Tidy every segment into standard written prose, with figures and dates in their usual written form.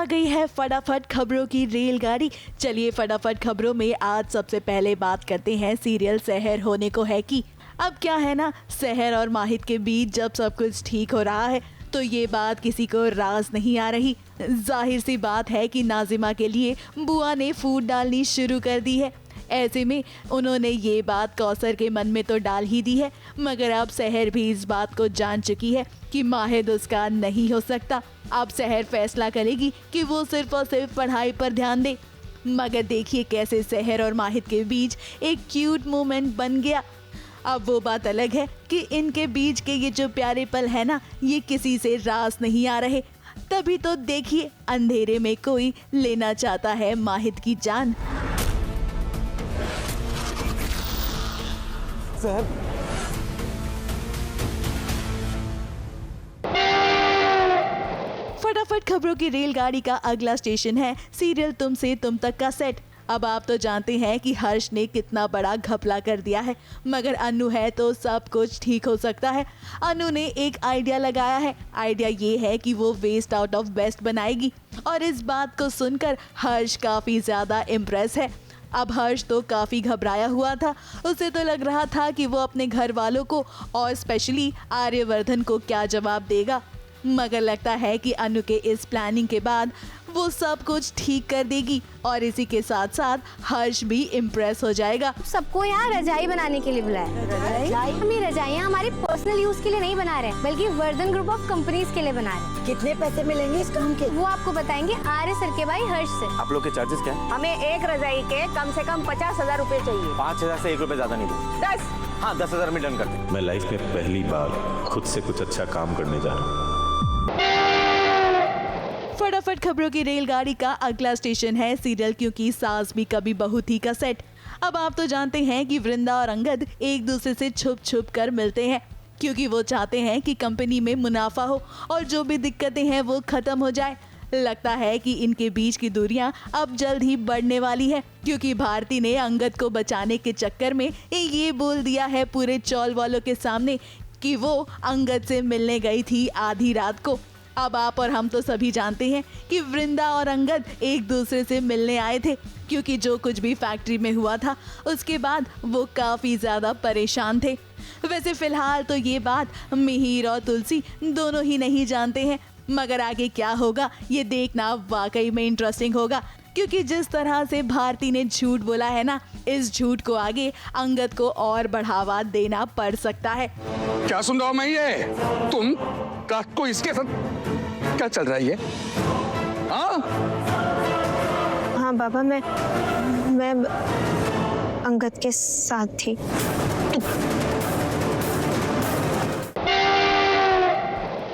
आ गई है फटाफट खबरों की रेलगाड़ी। चलिए फटाफट खबरों में आज सबसे पहले बात करते हैं सीरियल सहर होने को है कि। अब क्या है ना, सहर और माहिद के बीच जब सब कुछ ठीक हो रहा है तो ये बात किसी को राज नहीं आ रही। जाहिर सी बात है कि नाजिमा के लिए बुआ ने फूट डालनी शुरू कर दी है। ऐसे में उन्होंने ये बात कौसर के मन में तो डाल ही दी है, मगर अब सहर भी इस बात को जान चुकी है कि माहिद उसका नहीं हो सकता। अब सहर फैसला करेगी कि वो सिर्फ और सिर्फ पढ़ाई पर ध्यान दे। मगर देखिए कैसे सहर और माहिद के बीच एक क्यूट मोमेंट बन गया। अब वो बात अलग है कि इनके बीच के ये जो प्यारे पल है ना, ये किसी से रास नहीं आ रहे। तभी तो देखिए अंधेरे में कोई लेना चाहता है माहिद की जान। फटाफट खबरों की रेलगाड़ी का अगला स्टेशन है सीरियल तुमसे तुम तक का सेट। अब आप तो जानते हैं कि हर्ष ने कितना बड़ा घपला कर दिया है, मगर अनु है तो सब कुछ ठीक हो सकता है। अनु ने एक आइडिया लगाया है। आइडिया ये है कि वो वेस्ट आउट ऑफ बेस्ट बनाएगी और इस बात को सुनकर हर्ष काफी ज्यादा इम्प्रेस है। अब हर्ष तो काफी घबराया हुआ था। उसे तो लग रहा था कि वो अपने घर वालों को और स्पेशली आर्यवर्धन को क्या जवाब देगा, मगर लगता है कि अनु के इस प्लानिंग के बाद वो सब कुछ ठीक कर देगी और इसी के साथ साथ हर्ष भी इम्प्रेस हो जाएगा। सबको यहाँ रजाई बनाने के लिए बुलाया। हम ये रजाइयाँ हमारे पर्सनल यूज के लिए नहीं बना रहे, बल्कि वर्धन ग्रुप ऑफ कंपनीज के लिए बना रहे। कितने पैसे मिलेंगे इस काम के? वो आपको बताएंगे आर्य सर के भाई हर्ष से। आप लोग के चार्जेस क्या है? हमें एक रजाई के कम से कम 50,000 रुपए चाहिए। 5,000 से 1 रुपए ज्यादा नहीं दूँ। 10। हाँ 10,000 में डन करते हैं। मैं लाइफ में पहली बार खुद से कुछ अच्छा काम करने जा रहा हूँ। फटाफट खबरों की रेलगाड़ी का अगला स्टेशन है सीरियल क्योंकि सास भी कभी बहू थी का सेट। अब आप तो जानते हैं कि वृंदा और अंगद एक दूसरे से छुप छुप कर मिलते हैं क्योंकि वो चाहते हैं कि कंपनी में मुनाफा हो और जो भी दिक्कतें हैं वो खत्म हो जाए। लगता है कि इनके बीच की दूरियां अब जल्द ही बढ़ने वाली है क्योंकि भारती ने अंगद को बचाने के चक्कर में ये बोल दिया है पूरे चौल वालों के सामने कि वो अंगद से मिलने गई थी आधी रात को। अब आप और हम तो सभी जानते हैं कि वृंदा और अंगद एक दूसरे से मिलने आए थे क्योंकि जो कुछ भी फैक्ट्री में हुआ था उसके बाद वो काफ़ी ज़्यादा परेशान थे। वैसे फ़िलहाल तो ये बात मिहिर और तुलसी दोनों ही नहीं जानते हैं, मगर आगे क्या होगा ये देखना वाकई में इंटरेस्टिंग होगा क्योंकि जिस तरह से भारती ने झूठ बोला है ना, इस झूठ को आगे अंगद को और बढ़ावा देना पड़ सकता है। क्या सुन रहा हूं मैं ये? तुम रात को इसके साथ क्या चल रहा है ये? हाँ बाबा, मैं अंगद के साथ थी।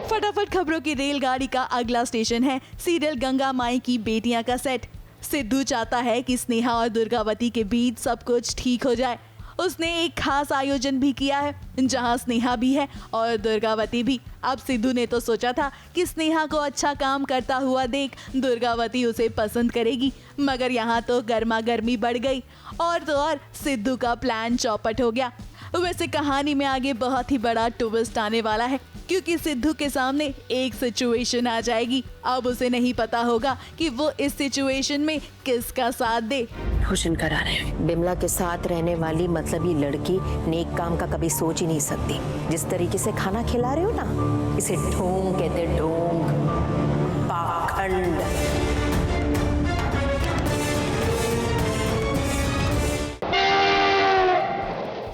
फटाफट खबरों की रेलगाड़ी का अगला स्टेशन है सीरियल गंगा माई की बेटियां का सेट। सिद्धू चाहता है कि स्नेहा और दुर्गावती के बीच सब कुछ ठीक हो जाए। उसने एक खास आयोजन भी किया है जहां स्नेहा भी है और दुर्गावती भी। अब सिद्धू ने तो सोचा था कि स्नेहा को अच्छा काम करता हुआ देख दुर्गावती उसे पसंद करेगी, मगर यहाँ तो गर्मा गर्मी बढ़ गई और तो और सिद्धू का प्लान चौपट हो गया। वैसे कहानी में आगे बहुत ही बड़ा ट्विस्ट आने वाला है क्योंकि सिद्धू के सामने एक सिचुएशन आ जाएगी। अब उसे नहीं पता होगा कि वो इस सिचुएशन में किसका साथ दे। भोजन करा रहे हैं। बिमला के साथ रहने वाली मतलबी लड़की नेक काम का कभी सोच ही नहीं सकती। जिस तरीके से खाना खिला रहे हो ना, इसे ढोंग कहते, ढोंग, पाखंड।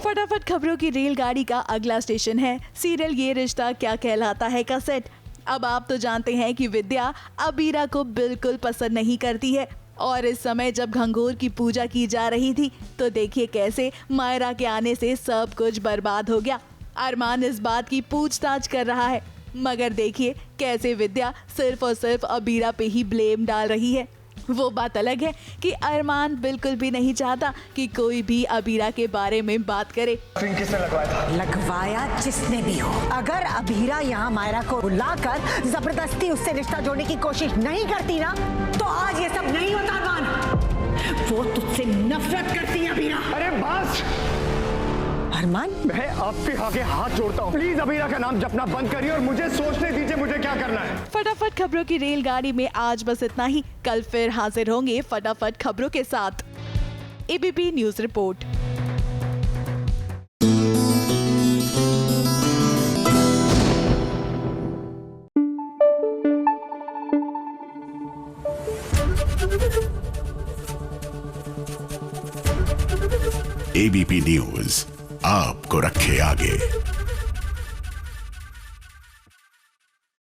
फटाफट खबरों की रेलगाड़ी का अगला स्टेशन है सीरियल ये रिश्ता क्या कहलाता है का सेट। अब आप तो जानते हैं कि विद्या अबीरा को बिल्कुल पसंद नहीं करती है और इस समय जब घंघोर की पूजा की जा रही थी तो देखिए कैसे मायरा के आने से सब कुछ बर्बाद हो गया। अरमान इस बात की पूछताछ कर रहा है, मगर देखिए कैसे विद्या सिर्फ और सिर्फ अबीरा पे ही ब्लेम डाल रही है। वो बात अलग है कि अरमान बिल्कुल भी नहीं चाहता कि कोई भी अबीरा के बारे में बात करे। किसने लगवाया था? लगवाया जिसने भी हो, अगर अबीरा यहाँ मायरा को बुलाकर जबरदस्ती उससे रिश्ता जोड़ने की कोशिश नहीं करती ना, तो आज ये सब नहीं होता। अरमान, वो तुझसे नफरत करती है अबीरा। अरे बस अरमान, मैं आपके आगे हाथ जोड़ता हूँ, प्लीज अबीरा का नाम जपना बंद करिए और मुझे सोचने दीजिए मुझे क्या करना है। फटाफट खबरों की रेलगाड़ी में आज बस इतना ही। कल फिर हाजिर होंगे फटाफट खबरों के साथ। ABP news report. ABP news आपको रखे आगे।